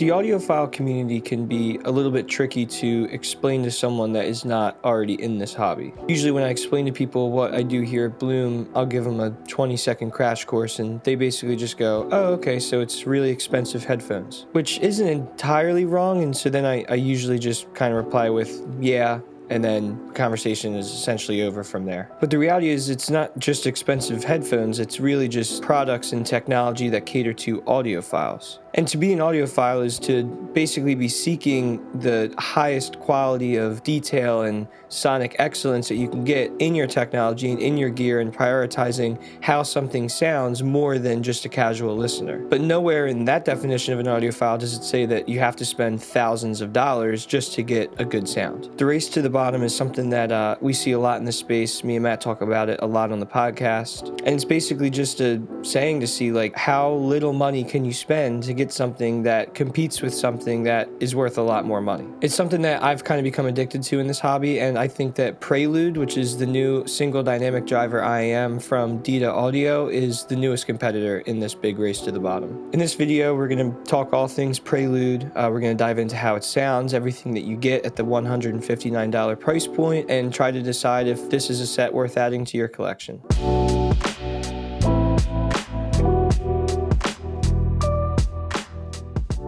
The audiophile community can be a little bit tricky to explain to someone that is not already in this hobby. Usually when I explain to people what I do here at Bloom, I'll give them a 20-second crash course and they basically just go, oh, okay, so it's really expensive headphones, which isn't entirely wrong. And so then I usually just kind of reply with, yeah, and then the conversation is essentially over from there. But the reality is it's not just expensive headphones, it's really just products and technology that cater to audiophiles. And to be an audiophile is to basically be seeking the highest quality of detail and sonic excellence that you can get in your technology and in your gear, and prioritizing how something sounds more than just a casual listener. But nowhere in that definition of an audiophile does it say that you have to spend thousands of dollars just to get a good sound. The race to the bottom is something that we see a lot in the space. Me and Matt talk about it a lot on the podcast. And it's basically just a saying to see like how little money can you spend to get something that competes with something that is worth a lot more money. It's something that I've kind of become addicted to in this hobby, and I think that Prelude, which is the new single dynamic driver IM from Dita Audio, is the newest competitor in this big race to the bottom. In this video, we're going to talk all things Prelude. We're going to dive into how it sounds, everything that you get at the $159 price point, and try to decide if this is a set worth adding to your collection.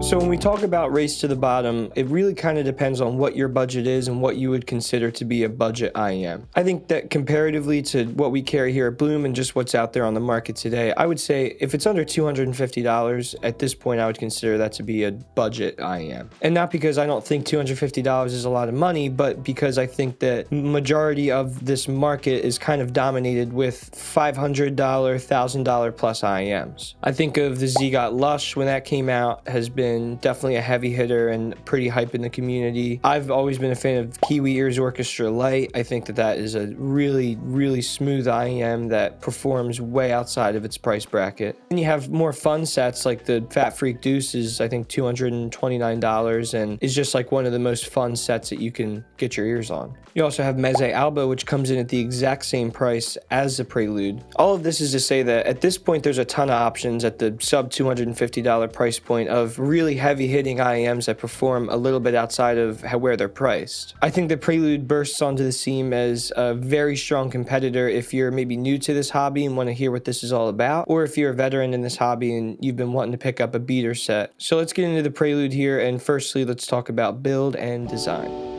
So when we talk about race to the bottom, it really kind of depends on what your budget is and what you would consider to be a budget IEM. I think that comparatively to what we carry here at Bloom and just what's out there on the market today, I would say if it's under $250, at this point I would consider that to be a budget IEM. And not because I don't think $250 is a lot of money, but because I think that majority of this market is kind of dominated with $500, $1,000 plus IEMs. I think of the Zigot Lush when that came out has been definitely a heavy hitter and pretty hype in the community. I've always been a fan of Kiwi Ears Orchestra Lite. I think that that is a really, really smooth IEM that performs way outside of its price bracket. And you have more fun sets like the Fat Freak Deuce is I think $229 and is just like one of the most fun sets that you can get your ears on. You also have Meze Alba, which comes in at the exact same price as the Prelude. All of this is to say that at this point there's a ton of options at the sub $250 price point of really heavy hitting IEMs that perform a little bit outside of where they're priced. I think the Prelude bursts onto the scene as a very strong competitor if you're maybe new to this hobby and want to hear what this is all about, or if you're a veteran in this hobby and you've been wanting to pick up a beater set. So let's get into the Prelude here, and firstly let's talk about build and design.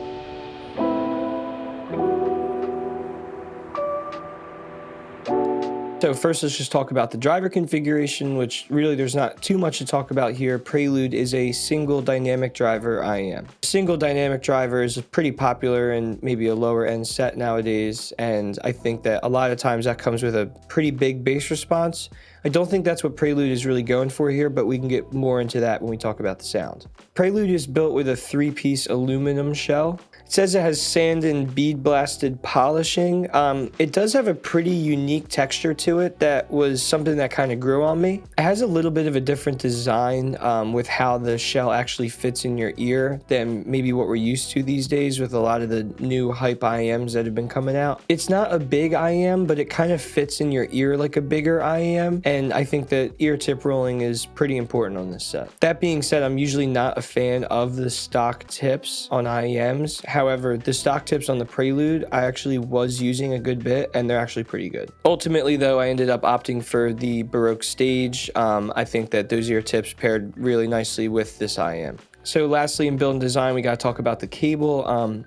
So first, let's just talk about the driver configuration, which really there's not too much to talk about here. Prelude is a single dynamic driver IEM. Single dynamic driver is pretty popular in maybe a lower end set nowadays, and I think that a lot of times that comes with a pretty big bass response. I don't think that's what Prelude is really going for here, but we can get more into that when we talk about the sound. Prelude is built with a 3-piece aluminum shell. It says it has sand and bead blasted polishing. It does have a pretty unique texture to it that was something that kind of grew on me. It has a little bit of a different design with how the shell actually fits in your ear than maybe what we're used to these days with a lot of the new hype IEMs that have been coming out. It's not a big IEM, but it kind of fits in your ear like a bigger IEM, and I think that ear tip rolling is pretty important on this set. That being said, I'm usually not a fan of the stock tips on IEMs. However, the stock tips on the Prelude, I actually was using a good bit, and they're actually pretty good. Ultimately, though, I ended up opting for the Baroque stage. I think that those ear tips paired really nicely with this IEM. So lastly, in build and design, we got to talk about the cable.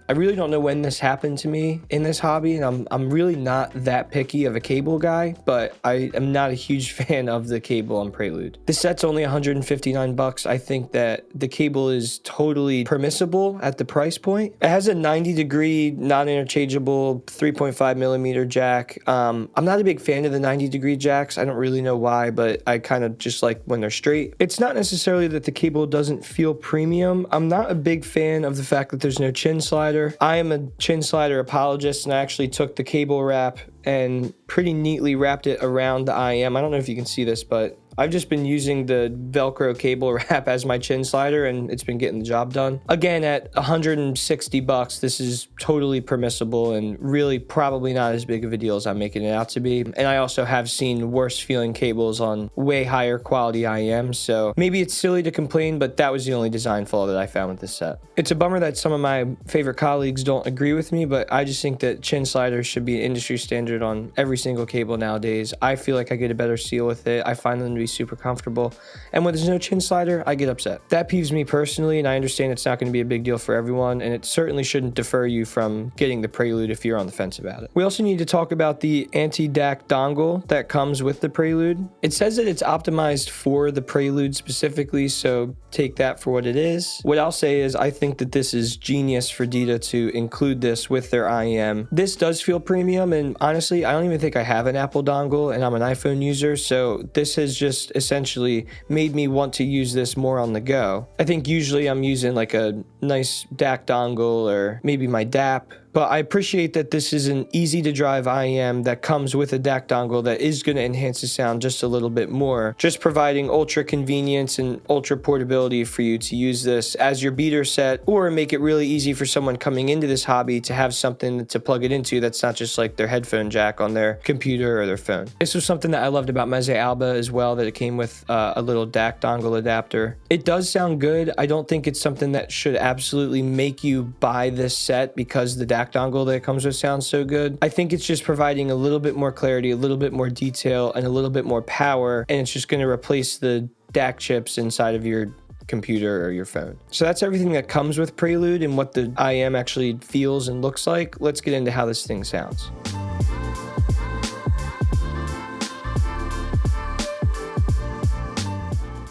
I really don't know when this happened to me in this hobby, and I'm really not that picky of a cable guy, but I am not a huge fan of the cable on Prelude. This set's only $159. I think that the cable is totally permissible at the price point. It has a 90-degree non-interchangeable 3.5 millimeter jack. I'm not a big fan of the 90-degree jacks. I don't really know why, but I kind of just like when they're straight. It's not necessarily that the cable doesn't feel premium. I'm not a big fan of the fact that there's no chin slider. I am a chin slider apologist, and I actually took the cable wrap and pretty neatly wrapped it around the IEM. I don't know if you can see this, but I've just been using the Velcro cable wrap as my chin slider, and it's been getting the job done. Again, at $160, this is totally permissible and really probably not as big of a deal as I'm making it out to be. And I also have seen worse feeling cables on way higher quality IEMs, so maybe it's silly to complain, but that was the only design flaw that I found with this set. It's a bummer that some of my favorite colleagues don't agree with me, but I just think that chin sliders should be an industry standard on every single cable nowadays. I feel like I get a better seal with it. I find them to be super comfortable. And when there's no chin slider, I get upset. That peeves me personally, and I understand it's not going to be a big deal for everyone, and it certainly shouldn't defer you from getting the Prelude if you're on the fence about it. We also need to talk about the anti-DAC dongle that comes with the Prelude. It says that it's optimized for the Prelude specifically, so take that for what it is. What I'll say is I think that this is genius for Dita to include this with their IEM. This does feel premium, and honestly, I don't even think I have an Apple dongle, and I'm an iPhone user, so this has just essentially made me want to use this more on the go. I think usually I'm using like a nice DAC dongle or maybe my DAP, but I appreciate that this is an easy to drive IEM that comes with a DAC dongle that is going to enhance the sound just a little bit more, just providing ultra convenience and ultra portability for you to use this as your beater set, or make it really easy for someone coming into this hobby to have something to plug it into that's not just like their headphone jack on their computer or their phone. This was something that I loved about Meze Alba as well, that it came with a little DAC dongle adapter. It does sound good. I don't think it's something that should absolutely make you buy this set because the DAC dongle that it comes with sounds so good. I think it's just providing a little bit more clarity, a little bit more detail, and a little bit more power, and it's just going to replace the DAC chips inside of your computer or your phone. So that's everything that comes with Prelude and what the IEM actually feels and looks like. Let's get into how this thing sounds.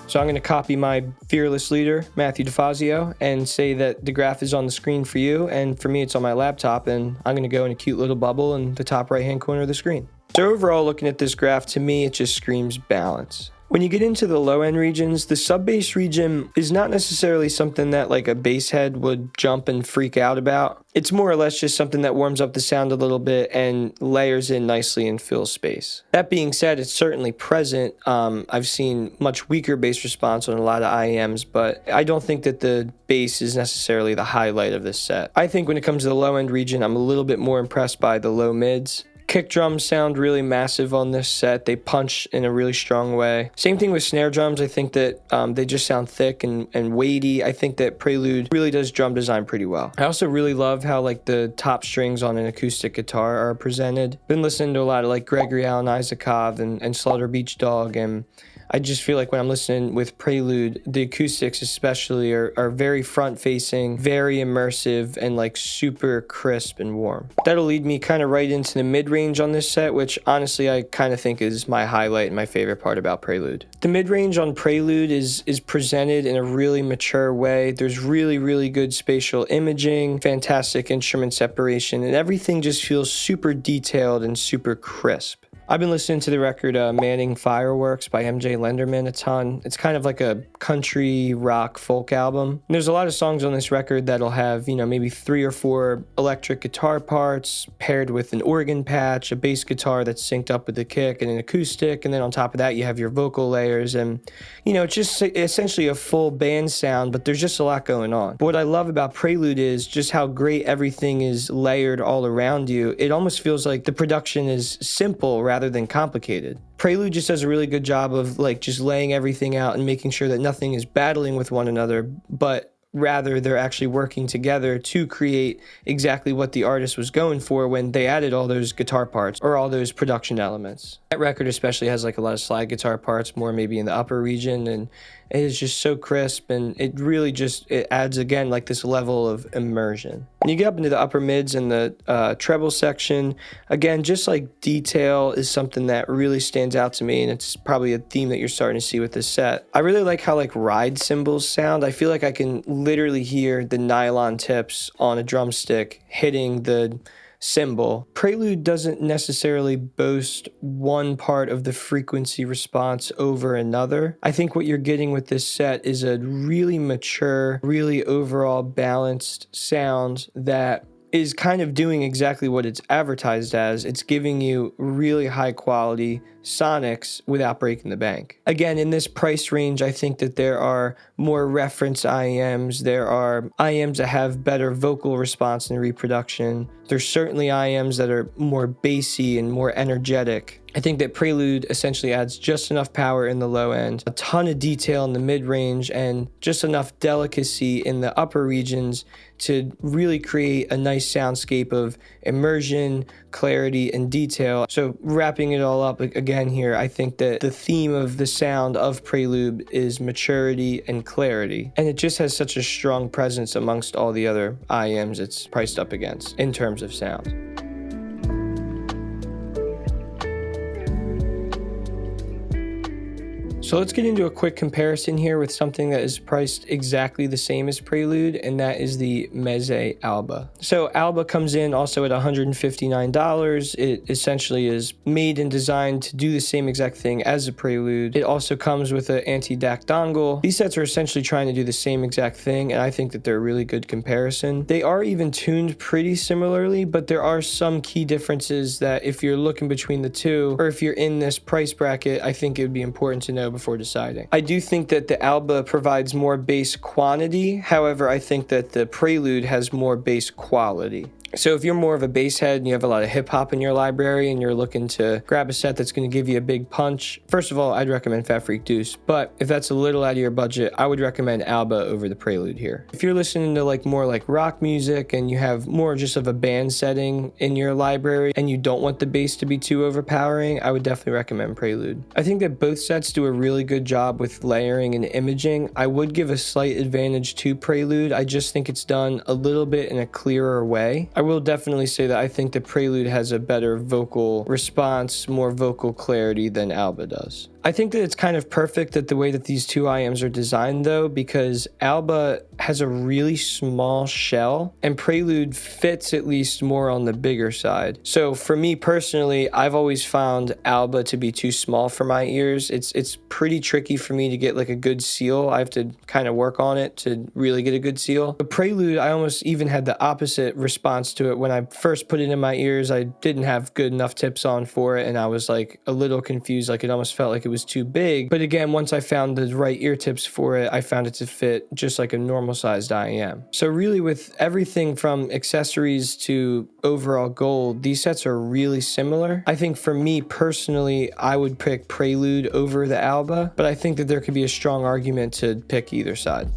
So I'm going to copy my fearless leader, Matthew DeFazio, and say that the graph is on the screen for you, and for me it's on my laptop, and I'm going to go in a cute little bubble in the top right-hand corner of the screen. So overall, looking at this graph, to me it just screams balance. When you get into the low-end regions, the sub-bass region is not necessarily something that like a bass head would jump and freak out about. It's more or less just something that warms up the sound a little bit and layers in nicely and fills space. That being said, it's certainly present. I've seen much weaker bass response on a lot of IEMs, but I don't think that the bass is necessarily the highlight of this set. I think when it comes to the low-end region, I'm a little bit more impressed by the low mids. Kick drums sound really massive on this set. They punch in a really strong way. Same thing with snare drums. I think that they just sound thick and weighty. I think that Prelude really does drum design pretty well. I also really love how like the top strings on an acoustic guitar are presented. Been listening to a lot of like Gregory Alan Isakov and Slaughter Beach Dog, and I just feel like when I'm listening with Prelude, the acoustics especially are very front-facing, very immersive, and like super crisp and warm. That'll lead me kind of right into the mid-range on this set, which honestly I kind of think is my highlight and my favorite part about Prelude. The mid-range on Prelude is presented in a really mature way. There's really, really good spatial imaging, fantastic instrument separation, and everything just feels super detailed and super crisp. I've been listening to the record Manning Fireworks by MJ Lenderman a ton. It's kind of like a country rock folk album. And there's a lot of songs on this record that'll have, maybe 3 or 4 electric guitar parts paired with an organ patch, a bass guitar that's synced up with the kick, and an acoustic. And then on top of that, you have your vocal layers. And, it's just essentially a full band sound, but there's just a lot going on. But what I love about Prelude is just how great everything is layered all around you. It almost feels like the production is simple rather than complicated. Prelude just does a really good job of like just laying everything out and making sure that nothing is battling with one another, but rather they're actually working together to create exactly what the artist was going for when they added all those guitar parts or all those production elements. That record especially has like a lot of slide guitar parts, more maybe in the upper region, and it is just so crisp, and it really just, it adds again like this level of immersion. When you get up into the upper mids and the treble section, again, just like detail is something that really stands out to me, and it's probably a theme that you're starting to see with this set. I really like how like ride cymbals sound. I feel like I can literally hear the nylon tips on a drumstick hitting the cymbal. Prelude doesn't necessarily boast one part of the frequency response over another. I think what you're getting with this set is a really mature, really overall balanced sound that is kind of doing exactly what it's advertised as. It's giving you really high quality sonics without breaking the bank. Again, in this price range, I think that there are more reference IEMs. There are IEMs that have better vocal response and reproduction. There's certainly IEMs that are more bassy and more energetic. I think that Prelude essentially adds just enough power in the low end, a ton of detail in the mid-range, and just enough delicacy in the upper regions to really create a nice soundscape of immersion, clarity, and detail. So wrapping it all up again here, I think that the theme of the sound of Prelude is maturity and clarity. And it just has such a strong presence amongst all the other IEMs it's priced up against in terms of sound. So let's get into a quick comparison here with something that is priced exactly the same as Prelude, and that is the Meze Alba. So Alba comes in also at $159. It essentially is made and designed to do the same exact thing as a Prelude. It also comes with an anti-DAC dongle. These sets are essentially trying to do the same exact thing, and I think that they're a really good comparison. They are even tuned pretty similarly, but there are some key differences that if you're looking between the two, or if you're in this price bracket, I think it would be important to know before deciding. I do think that the Alba provides more bass quantity. However, I think that the Prelude has more bass quality. So if you're more of a bass head and you have a lot of hip hop in your library and you're looking to grab a set that's going to give you a big punch, first of all, I'd recommend Fat Freak Deuce. But if that's a little out of your budget, I would recommend Alba over the Prelude here. If you're listening to more like rock music and you have more just of a band setting in your library and you don't want the bass to be too overpowering, I would definitely recommend Prelude. I think that both sets do a really good job with layering and imaging. I would give a slight advantage to Prelude. I just think it's done a little bit in a clearer way. I will definitely say that I think the Prelude has a better vocal response, more vocal clarity than Alba does. I think that it's kind of perfect that the way that these two IEMs are designed though, because Alba has a really small shell and Prelude fits at least more on the bigger side. So for me personally, I've always found Alba to be too small for my ears. It's pretty tricky for me to get like a good seal. I have to kind of work on it to really get a good seal. The Prelude, I almost even had the opposite response to it. When I first put it in my ears, I didn't have good enough tips on for it and I was like a little confused, like it almost felt like it was too big. But again, once I found the right ear tips for it, I found it to fit just like a normal sized IEM. So really with everything from accessories to overall gold, these sets are really similar. I think for me personally, I would pick Prelude over the Alba, but I think that there could be a strong argument to pick either side.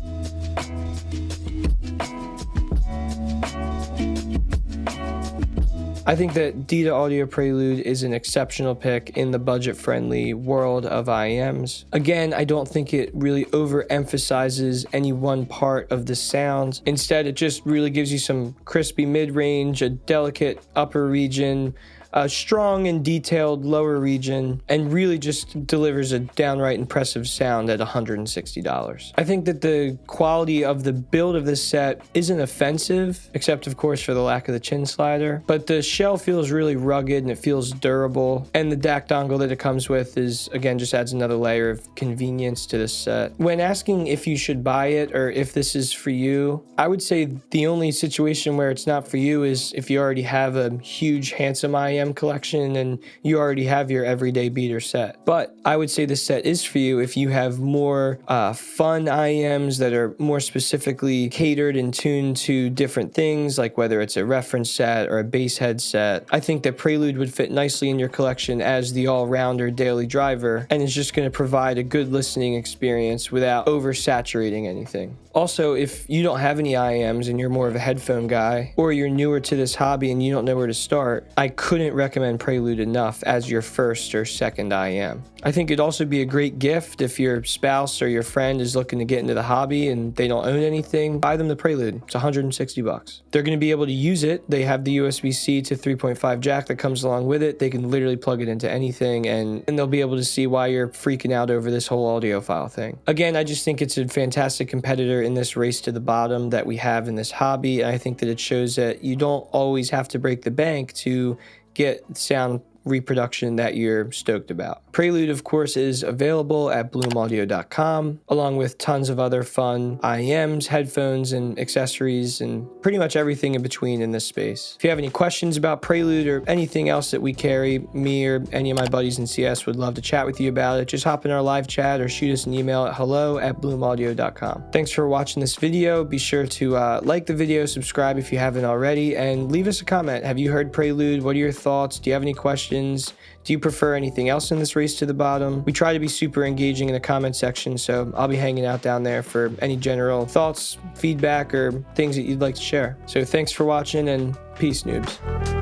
I think that Dita Audio Prelude is an exceptional pick in the budget-friendly world of IEMs. Again, I don't think it really overemphasizes any one part of the sound. Instead, it just really gives you some crispy mid-range, a delicate upper region, a strong and detailed lower region, and really just delivers a downright impressive sound at $160. I think that the quality of the build of this set isn't offensive, except of course for the lack of the chin slider, but the shell feels really rugged and it feels durable, and the DAC dongle that it comes with is, again, just adds another layer of convenience to this set. When asking if you should buy it or if this is for you, I would say the only situation where it's not for you is if you already have a huge handsome IEM collection and you already have your everyday beater set. But I would say this set is for you if you have more fun IEMs that are more specifically catered and tuned to different things, like whether it's a reference set or a bass head set. I think that Prelude would fit nicely in your collection as the all-rounder daily driver, and is just going to provide a good listening experience without oversaturating anything. Also, if you don't have any IEMs and you're more of a headphone guy, or you're newer to this hobby and you don't know where to start, I couldn't recommend Prelude enough as your first or second IEM. I think it'd also be a great gift if your spouse or your friend is looking to get into the hobby and they don't own anything. Buy them the Prelude. It's $160. They're going to be able to use it. They have the USB-C to 3.5 jack that comes along with it. They can literally plug it into anything, and they'll be able to see why you're freaking out over this whole audiophile thing. Again, I just think it's a fantastic competitor in this race to the bottom that we have in this hobby. And I think that it shows that you don't always have to break the bank to get sound reproduction that you're stoked about. Prelude, of course, is available at bloomaudio.com, along with tons of other fun IEMs, headphones, and accessories, and pretty much everything in between in this space. If you have any questions about Prelude or anything else that we carry, me or any of my buddies in CS would love to chat with you about it. Just hop in our live chat or shoot us an email at hello@bloomaudio.com. Thanks for watching this video. Be sure to like the video, subscribe if you haven't already, and leave us a comment. Have you heard Prelude? What are your thoughts? Do you have any questions? Do you prefer anything else in this race to the bottom? We try to be super engaging in the comment section, so I'll be hanging out down there for any general thoughts, feedback, or things that you'd like to share. So thanks for watching, and peace, noobs.